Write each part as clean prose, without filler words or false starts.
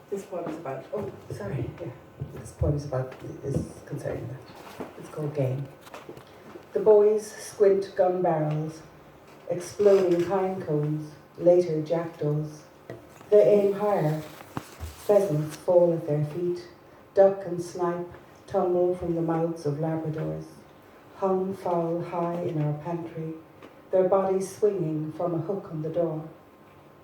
This poem is about, this poem is concerning that. It's called Game. The boys squint gun barrels, exploding pine cones, later jackdaws. They aim higher, pheasants fall at their feet, duck and snipe tumble from the mouths of Labradors, hung fowl high in our pantry, their bodies swinging from a hook on the door.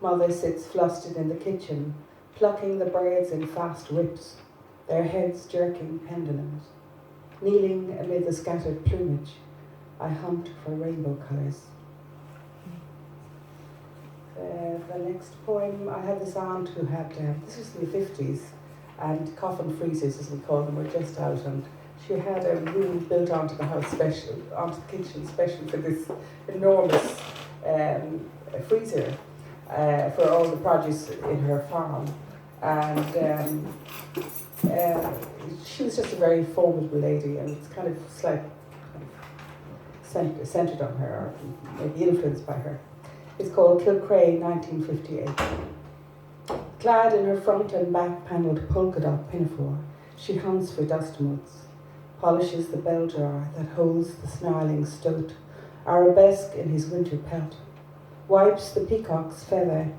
Mother sits flustered in the kitchen, plucking the birds in fast rips, their heads jerking pendulums. Kneeling amid the scattered plumage, I hunt for rainbow colours. The next poem, I had this aunt who had, this was in the 50s, and coffin freezers, as we call them, were just out, and she had a room built onto the house special, onto the kitchen special for this enormous freezer for all the produce in her farm. And she was just a very formidable lady, and it's kind of like centred on her, or maybe influenced by her. It's called Kilcray, 1958. Clad in her front and back panelled polka dot pinafore, she hunts for dust motes, polishes the bell jar that holds the snarling stoat, arabesque in his winter pelt, wipes the peacock's feathers,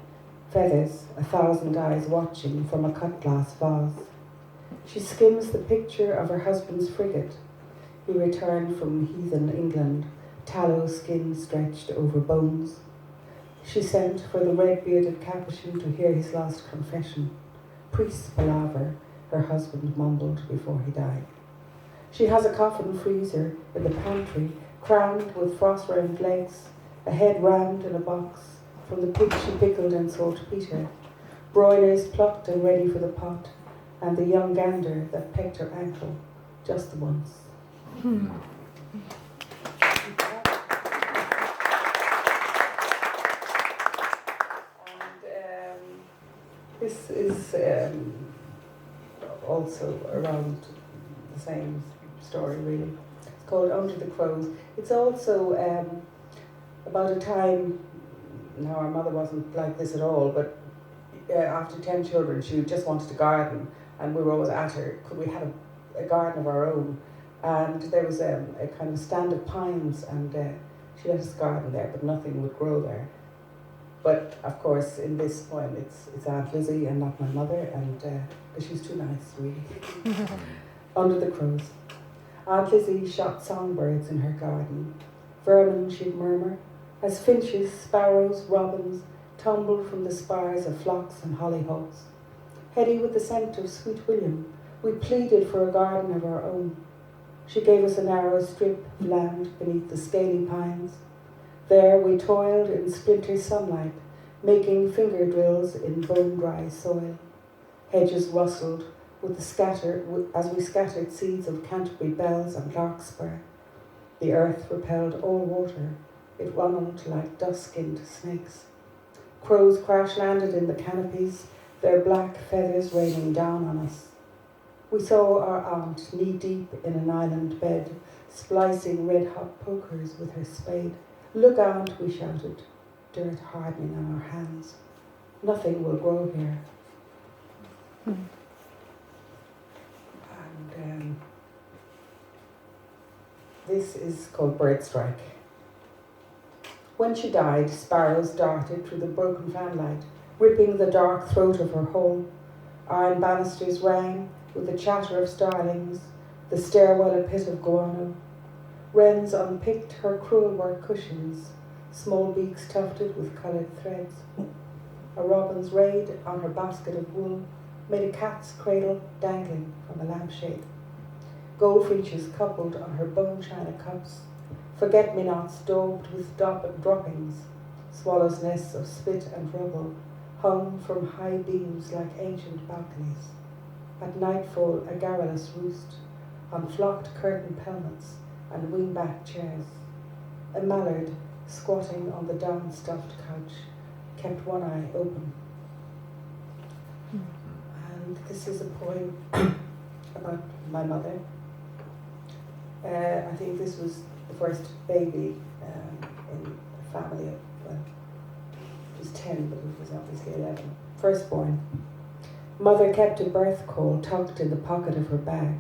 1,000 eyes watching from a cut-glass vase. She skims the picture of her husband's frigate. He returned from heathen England, tallow skin stretched over bones. She sent for the red-bearded Capuchin to hear his last confession. Priest's palaver, her husband mumbled before he died. She has a coffin freezer in the pantry, crammed with frost-round legs, a head rammed in a box from the pig she pickled in saltpetre, broilers plucked and ready for the pot, and the young gander that pecked her ankle just the once. This is also around the same story, really. It's called Under the Crows. It's also about a time, now our mother wasn't like this at all, but after 10 children, she just wanted to garden, and we were always at her, could we have a garden of our own? And there was a kind of stand of pines, and she let us garden there, but nothing would grow there. But of course, in this poem, it's Aunt Lizzie and not my mother, and she's too nice, really. Under the Crows. Aunt Lizzie shot songbirds in her garden. Vermin, she'd murmur, as finches, sparrows, robins tumbled from the spires of phlox and hollyhocks. Heady with the scent of sweet William, we pleaded for a garden of our own. She gave us a narrow strip of land beneath the scaly pines. There we toiled in splinter sunlight, making finger drills in bone-dry soil. Hedges rustled as we scattered seeds of Canterbury bells and larkspur. The earth repelled all water. It runneled like dust-skinned snakes. Crows crash-landed in the canopies, their black feathers raining down on us. We saw our aunt knee-deep in an island bed, splicing red-hot pokers with her spade. Look, aunt, we shouted, dirt hardening on our hands. Nothing will grow here. And this is called Bird Strike. When she died, sparrows darted through the broken fanlight, ripping the dark throat of her home. Iron banisters rang with the chatter of starlings, the stairwell a pit of guano. Wrens unpicked her cruel work cushions, small beaks tufted with coloured threads. A robin's raid on her basket of wool made a cat's cradle dangling from a lampshade. Goldfinches coupled on her bone china cups, forget-me-nots daubed with droppings, swallows' nests of spit and rubble hung from high beams like ancient balconies. At nightfall, a garrulous roost on flocked curtain pelmets and wing-back chairs. A mallard, squatting on the down-stuffed couch, kept one eye open. And this is a poem about my mother. I think this was the first baby in a family of, well, it was 10, but it was obviously 11. Firstborn. Mother kept a birth call tucked in the pocket of her bag.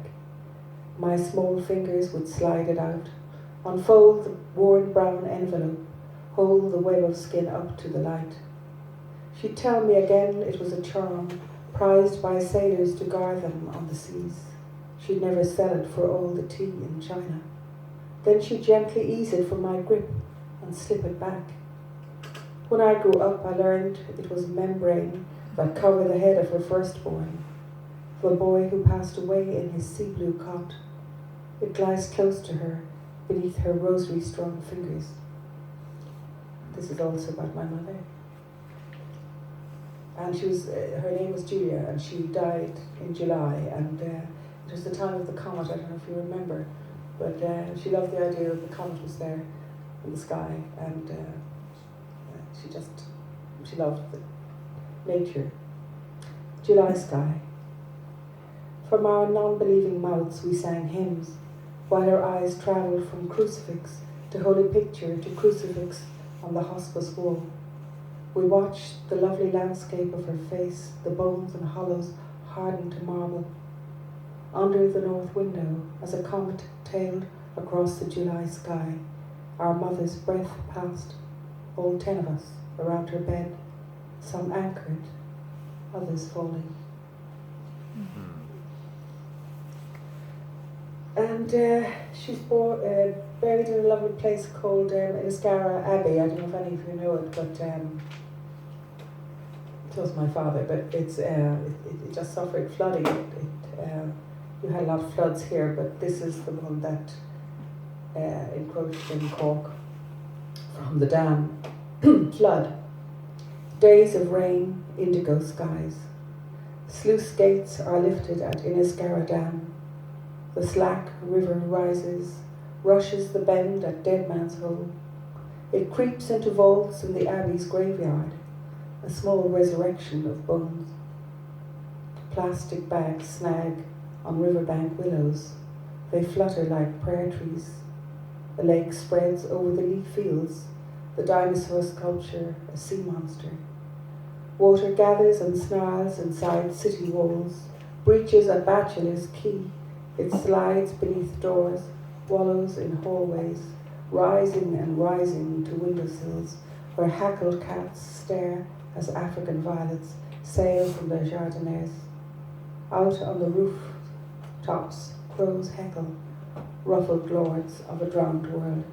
My small fingers would slide it out, unfold the worn brown envelope, hold the web of skin up to the light. She'd tell me again it was a charm, prized by sailors to guard them on the seas. She'd never sell it for all the tea in China. Then she'd gently ease it from my grip and slip it back. When I grew up, I learned it was a membrane that covered the head of her firstborn, the boy who passed away in his sea blue cot. It lies close to her, beneath her rosary-strung fingers. This is also about my mother. And she was, her name was Julia, and she died in July, and it was the time of the comet. I don't know if you remember, but she loved the idea of the comet was there in the sky, and she loved the nature. July sky. From our non-believing mouths we sang hymns, while our eyes travelled from crucifix to holy picture to crucifix on the hospice wall. We watched the lovely landscape of her face, the bones and hollows hardened to marble. Under the north window, as a comet tailed across the July sky, our mother's breath passed, all 10 of us, around her bed, some anchored, others falling. And she's buried in a lovely place called Enniscarra Abbey. I don't know if any of you know it, but it was my father. But it's it just suffered flooding. We had a lot of floods here, but this is the one that encroached in Cork from the dam. Flood. Days of rain, indigo skies. Sluice gates are lifted at Enniscarra Dam. The slack river rises, rushes the bend at Dead Man's Hole. It creeps into vaults in the Abbey's graveyard, a small resurrection of bones. Plastic bags snag on riverbank willows. They flutter like prayer trees. The lake spreads over the leaf fields, the dinosaur sculpture, a sea monster. Water gathers and snarls inside city walls, breaches at Bachelor's Quay. It slides beneath doors, wallows in hallways, rising and rising to windowsills, where hackled cats stare as African violets sail from their jardinières. Out on the rooftops, crows heckle, ruffled lords of a drowned world.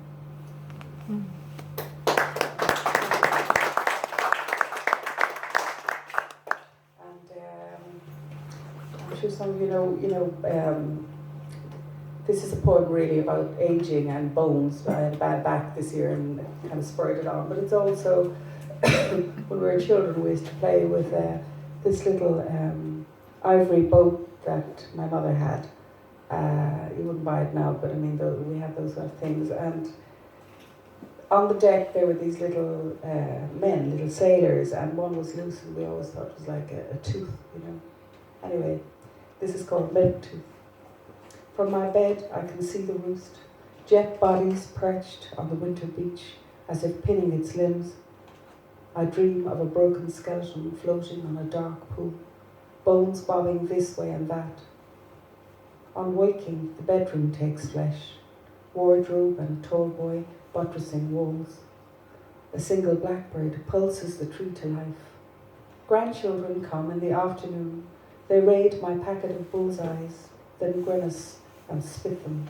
I'm sure some of you know, this is a poem really about aging and bones. I had a bad back this year and it kind of spurred it on, but it's also, when we were children, we used to play with this little ivory boat that my mother had. You wouldn't buy it now, but I mean, we had those sort of things. And on the deck, there were these little men, little sailors, and one was loose, and we always thought it was like a tooth, you know. Anyway, this is called Milk Tooth. From my bed, I can see the roost, jet bodies perched on the winter beach, as if pinning its limbs. I dream of a broken skeleton floating on a dark pool, bones bobbing this way and that. On waking, the bedroom takes flesh, wardrobe and tall boy buttressing walls. A single blackbird pulses the tree to life. Grandchildren come in the afternoon. They raid my packet of bullseyes, then grimace and spit them.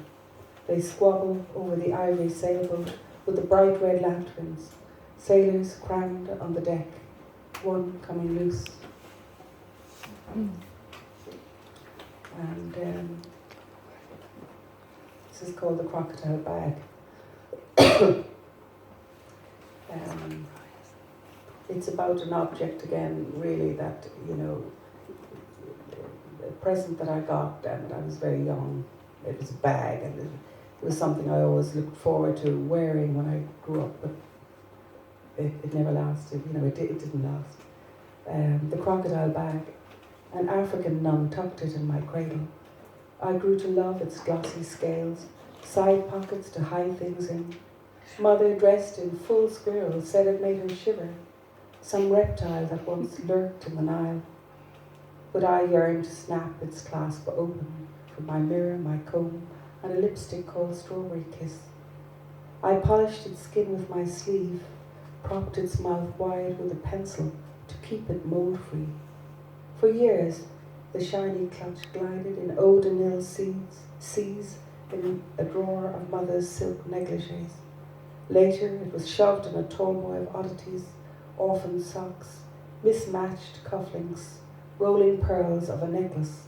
They squabble over the ivory sailboat with the bright red lanterns, sailors crammed on the deck, one coming loose. And this is called The Crocodile Bag. It's about an object again, really, that, you know, a present that I got, and I was very young. It was a bag, and it was something I always looked forward to wearing when I grew up, but it never lasted, you know, it didn't last. The crocodile bag, an African nun tucked it in my cradle. I grew to love its glossy scales, side pockets to hide things in. Mother, dressed in full squirrel, said it made her shiver, some reptile that once lurked in the Nile. but I yearned to snap its clasp open from my mirror, my comb, and a lipstick called Strawberry Kiss. I polished its skin with my sleeve, propped its mouth wide with a pencil to keep it mold-free. For years, the shiny clutch glided in eau de Nil seas in a drawer of mother's silk negligees. Later, it was shoved in a tallboy of oddities, orphan socks, mismatched cufflinks, rolling pearls of a necklace.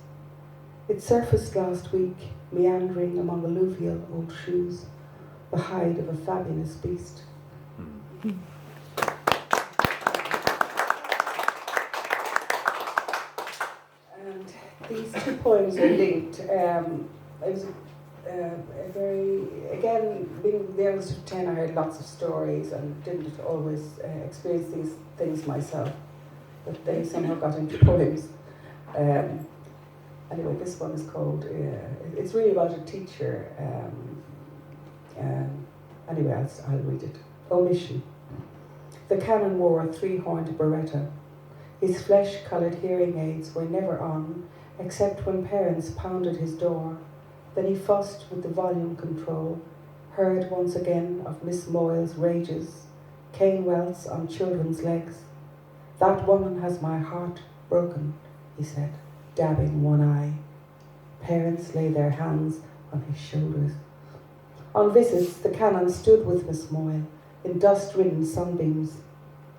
It surfaced last week, meandering among alluvial old shoes, the hide of a fabulous beast. And these two poems are linked. It was a very, again, being the youngest of 10, I heard lots of stories and didn't always experience these things myself, but they somehow got into poems. Anyway, this one is called, it's really about a teacher. Anyway, I'll read it. Omission. The canon wore a 3-horned beretta. His flesh-coloured hearing aids were never on, except when parents pounded his door. Then he fussed with the volume control, heard once again of Miss Moyle's rages, cane welts on children's legs. That woman has my heart broken, he said, dabbing one eye. Parents lay their hands on his shoulders. On visits, the canon stood with Miss Moyle in dust-ridden sunbeams.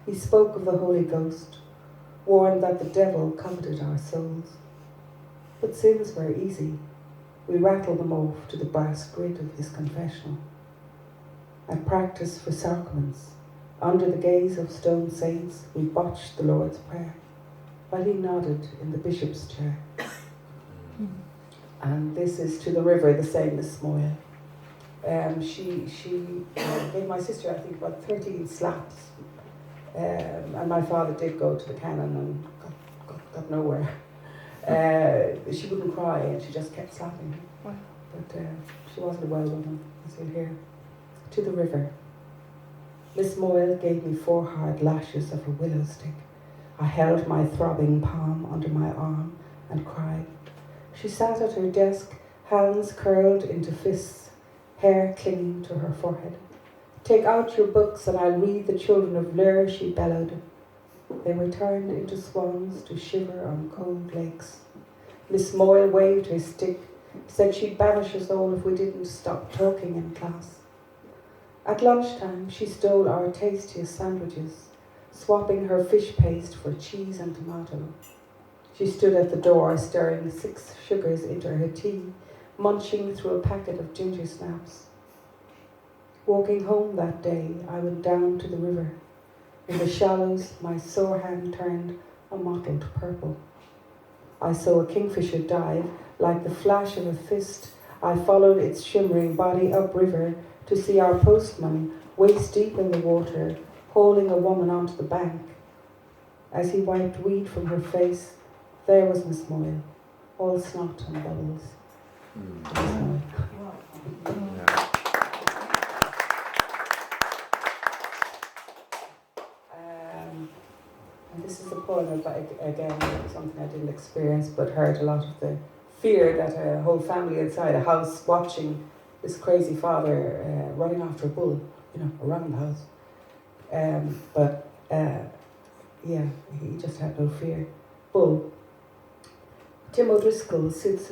He spoke of the Holy Ghost, warned that the devil coveted our souls. But sins were easy. We rattled them off to the brass grit of his confessional. At practice for sacraments, under the gaze of stone saints, we botched the Lord's Prayer, while he nodded in the bishop's chair. And this is To the River, the same Miss Moyle. She gave my sister, I think, about 13 slaps. And my father did go to the canon and got nowhere. She wouldn't cry and she just kept slapping him. Wow. But she wasn't a well woman, as you'll hear. To the River. Miss Moyle gave me 4 hard lashes of her willow stick. I held my throbbing palm under my arm and cried. She sat at her desk, hands curled into fists, hair clinging to her forehead. Take out your books and I'll read the Children of Lir, she bellowed. They were turned into swans to shiver on cold lakes. Miss Moyle waved her stick, said she'd banish us all if we didn't stop talking in class. At lunchtime, she stole our tastiest sandwiches, swapping her fish paste for cheese and tomato. She stood at the door, stirring 6 sugars into her tea, munching through a packet of ginger snaps. Walking home that day, I went down to the river. In the shallows, my sore hand turned a mottled purple. I saw a kingfisher dive. Like the flash of a fist, I followed its shimmering body upriver to see our postman waist deep in the water, hauling a woman onto the bank. As he wiped weed from her face, there was Miss Moyle, all snot and bubbles. Miss Moyle. And this is a poem about, again, something I didn't experience, but heard a lot of the fear that a whole family inside a house watching this crazy father running after a bull, around the house. Yeah, he just had no fear. Bull. Tim O'Driscoll sits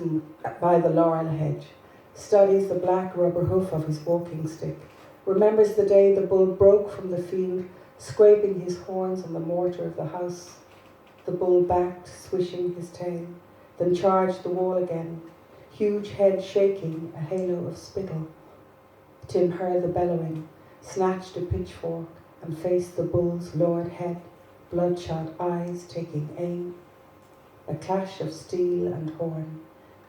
by the laurel hedge, studies the black rubber hoof of his walking stick, remembers the day the bull broke from the field, scraping his horns on the mortar of the house. The bull backed, swishing his tail, then charged the wall again, huge head shaking, a halo of spittle. Tim heard the bellowing, snatched a pitchfork, and faced the bull's lowered head, bloodshot eyes taking aim. A clash of steel and horn.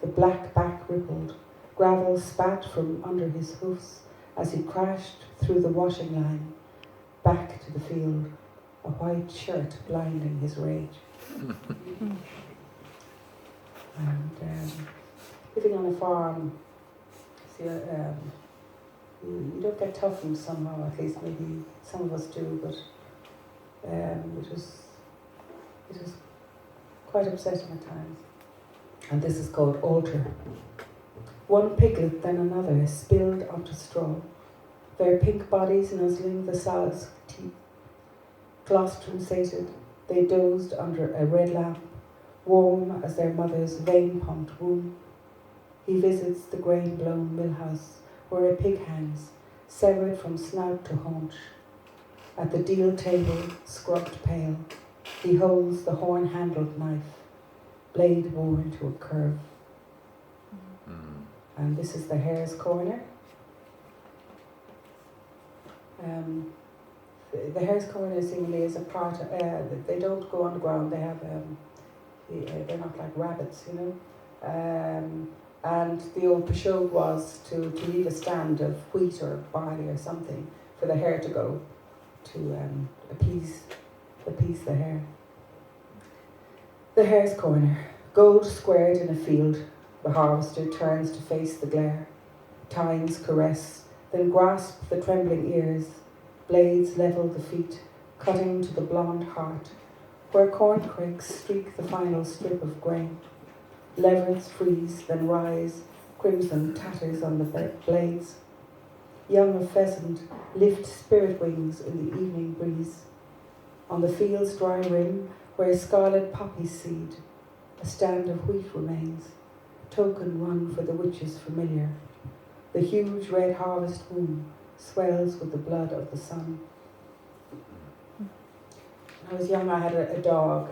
The black back rippled, gravel spat from under his hoofs as he crashed through the washing line, back to the field, a white shirt blinding his rage. And living on a farm, you don't get toughened somehow, at least maybe some of us do, but it was quite upsetting at times. And this is called Altar. One piglet, then another, spilled onto straw, their pink bodies nuzzling the sow's teeth. Colostrum sated, they dozed under a red lamp, warm as their mother's vein-pumped womb. He visits the grain-blown millhouse, where a pig hangs, severed from snout to haunch. At the deal table, scrubbed pale, he holds the horn-handled knife, blade worn to a curve. And this is the hare's corner. The hare's corner seemingly is a part of, they don't go on the ground, they have, they're not like rabbits, you know. And the old pSoken was to leave a stand of wheat or barley or something for the hare to go to appease the hare. The hare's corner, gold squared in a field, the harvester turns to face the glare. Tines caress, then grasp the trembling ears, blades level the feet, cutting to the blonde heart, where corncrakes streak the final strip of grain. Leverets freeze, then rise, crimson tatters on the blades. Young of pheasant lift spirit wings in the evening breeze. On the field's dry rim, where scarlet poppies seed, a stand of wheat remains, token one for the witches familiar. The huge red harvest womb swells with the blood of the sun. When I was young, I had a dog,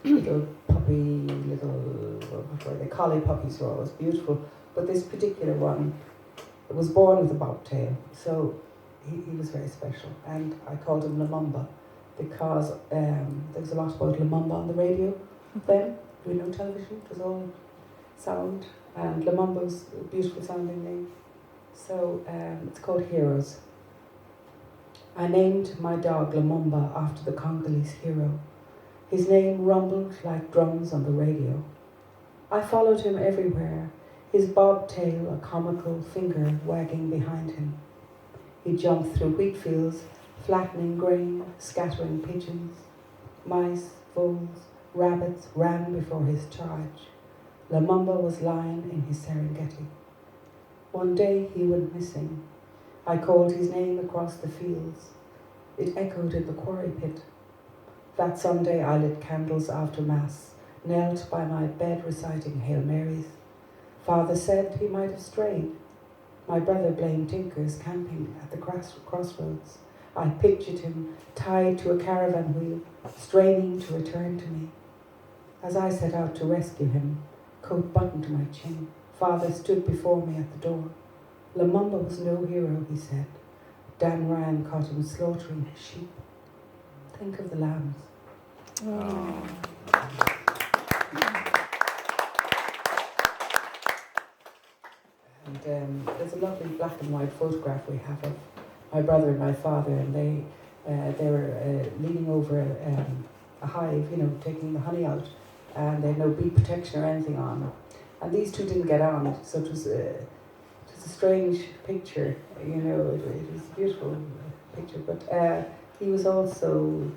little puppy, what were they, collie puppies were always beautiful, but this particular one was born with a bobtail, so he was very special, and I called him Lumumba because there was a lot about Lumumba on the radio then. There was no television, it was all sound, and Lumumba was a beautiful sounding name. So it's called Heroes. I named my dog Lumumba after the Congolese hero. His name rumbled like drums on the radio. I followed him everywhere, his bobtail a comical finger wagging behind him. He jumped through wheat fields, flattening grain, scattering pigeons. Mice, voles, rabbits ran before his charge. Lumumba was lying in his Serengeti. One day he went missing. I called his name across the fields. It echoed in the quarry pit. That Sunday I lit candles after Mass, knelt by my bed reciting Hail Marys. Father said he might have strayed. My brother blamed Tinkers camping at the crossroads. I pictured him tied to a caravan wheel, straining to return to me. As I set out to rescue him, coat buttoned to my chin, Father stood before me at the door. Lumumba was no hero, he said. Dan Ryan caught him slaughtering his sheep. Think of the lambs. Oh. And there's a lovely black and white photograph we have of my brother and my father, and they were leaning over a hive, taking the honey out, and they had no bee protection or anything on. And these two didn't get on, so it was a strange picture, it was a beautiful picture, but he was also,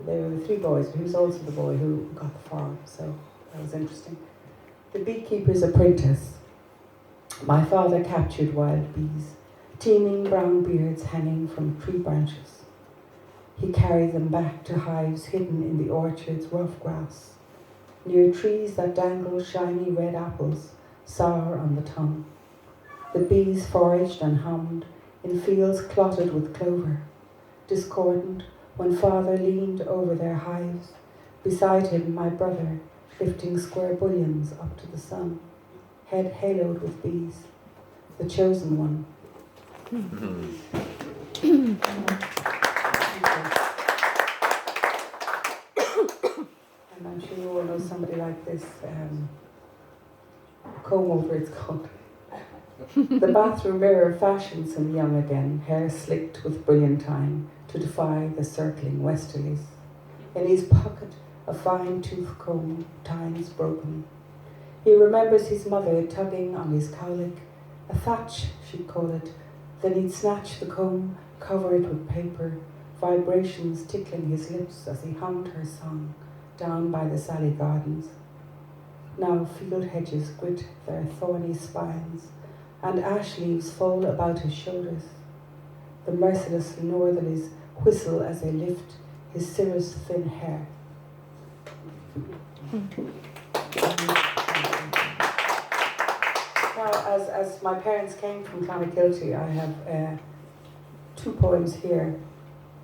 there were three boys, but he was also the boy who got the farm, so that was interesting. The Beekeeper's Apprentice. My father captured wild bees, teeming brown beards hanging from tree branches. He carried them back to hives hidden in the orchard's rough grass, near trees that dangled shiny red apples, sour on the tongue. The bees foraged and hummed in fields clotted with clover, discordant when father leaned over their hives, beside him my brother lifting square bullions up to the sun, head haloed with bees, the chosen one. And I'm sure you all know somebody like this, comb over it's called. The bathroom mirror fashions him young again, hair slicked with brilliantine to defy the circling westerlies. In his pocket, a fine tooth comb, tines broken. He remembers his mother tugging on his cowlick, a thatch, she'd call it. Then he'd snatch the comb, cover it with paper, vibrations tickling his lips as he hummed her song, down by the Sally Gardens. Now field hedges grit their thorny spines, and ash leaves fall about his shoulders. The merciless northerlies whistle as they lift his cirrus thin hair. Now, as my parents came from Clonakilty, I have 2 poems here,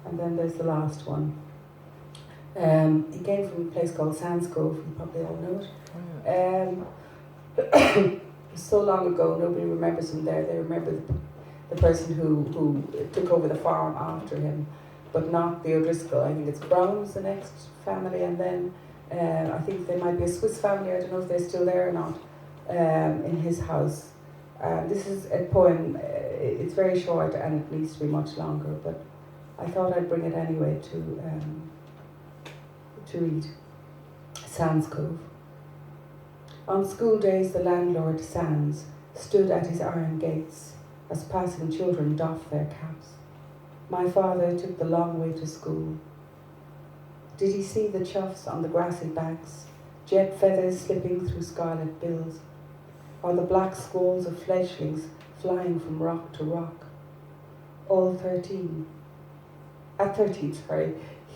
and then there's the last one. It came from a place called Sandscove, you probably all know it. So long ago, nobody remembers him there. They remember the person who took over the farm after him, but not the O'Driscoll. I think it's Brown's the next family, and then I think they might be a Swiss family. I don't know if they're still there or not, in his house. This is a poem. It's very short and it needs to be much longer, but I thought I'd bring it anyway to read. Sandscove. On school days the landlord Sands stood at his iron gates as passing children doffed their caps. My father took the long way to school. Did he see the choughs on the grassy banks, jet feathers slipping through scarlet bills, or the black squalls of fledglings flying from rock to rock? All 13. At 13,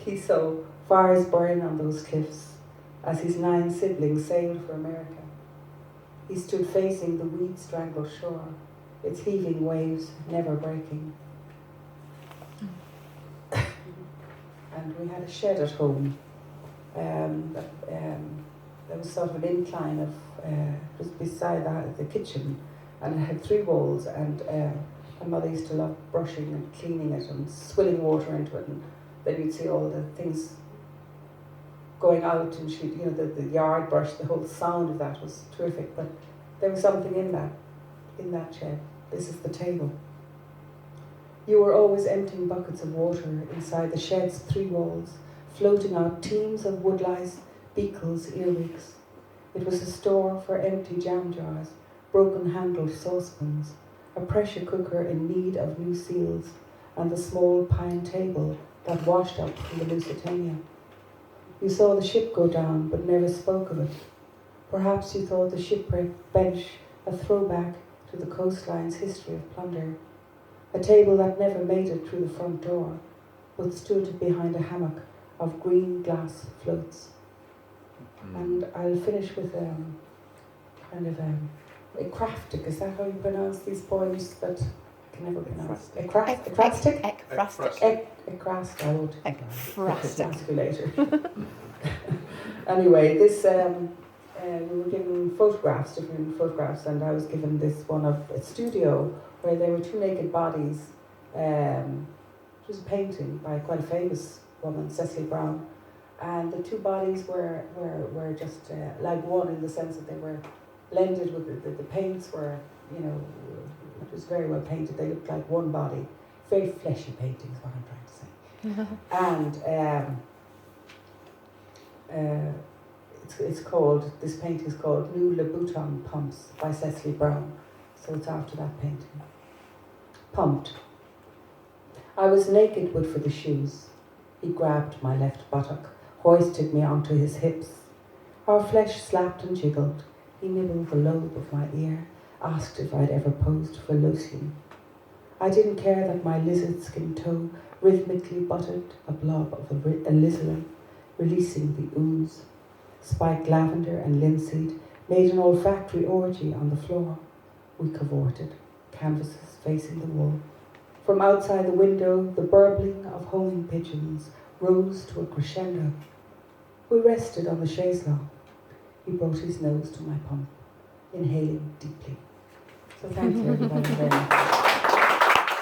he saw fires burn on those cliffs as his 9 siblings sailed for America. He stood facing the weed-strangled shore, its heaving waves never breaking. And we had a shed at home. There was sort of an incline of, just beside the kitchen, and it had 3 walls, and my mother used to love brushing and cleaning it and swilling water into it, and then you'd see all the things going out, and she, the yard brush, the whole sound of that was terrific. But there was something in that shed. This is the table. You were always emptying buckets of water inside the shed's 3 walls, floating out teams of woodlice, beetles, earwigs. It was a store for empty jam jars, broken-handled saucepans, a pressure cooker in need of new seals, and the small pine table that washed up from the Lusitania. You saw the ship go down, but never spoke of it. Perhaps you thought the shipwreck bench a throwback to the coastline's history of plunder, a table that never made it through the front door, but stood behind a hammock of green glass floats. And I'll finish with kind of a craftic. Is that how you pronounce these poems that I can never pronounce? Ecrastic? Ecrastic. I won't ask you later. Anyway, this we were given different photographs, and I was given this one of a studio where there were 2 naked bodies. It was a painting by quite a famous woman, Cecily Brown, and the 2 bodies were just like one, in the sense that they were blended with the paints were, it was very well painted. They looked like one body, very fleshy paintings, what I'm trying to say. And this painting is called New Louboutin Pumps by Cecily Brown, so it's after that painting. Pumped. I was naked but for the shoes. He grabbed my left buttock, hoisted me onto his hips. Our flesh slapped and jiggled. He nibbled the lobe of my ear, asked if I'd ever posed for Lucian. I didn't care that my lizard skin toe rhythmically buttered a blob of alizarin, releasing the ooze. Spiked lavender and linseed made an olfactory orgy on the floor. We cavorted, canvases facing the wall. From outside the window, the burbling of homing pigeons rose to a crescendo. We rested on the chaise longue. He brought his nose to my pump, inhaling deeply. So thank you everybody very much.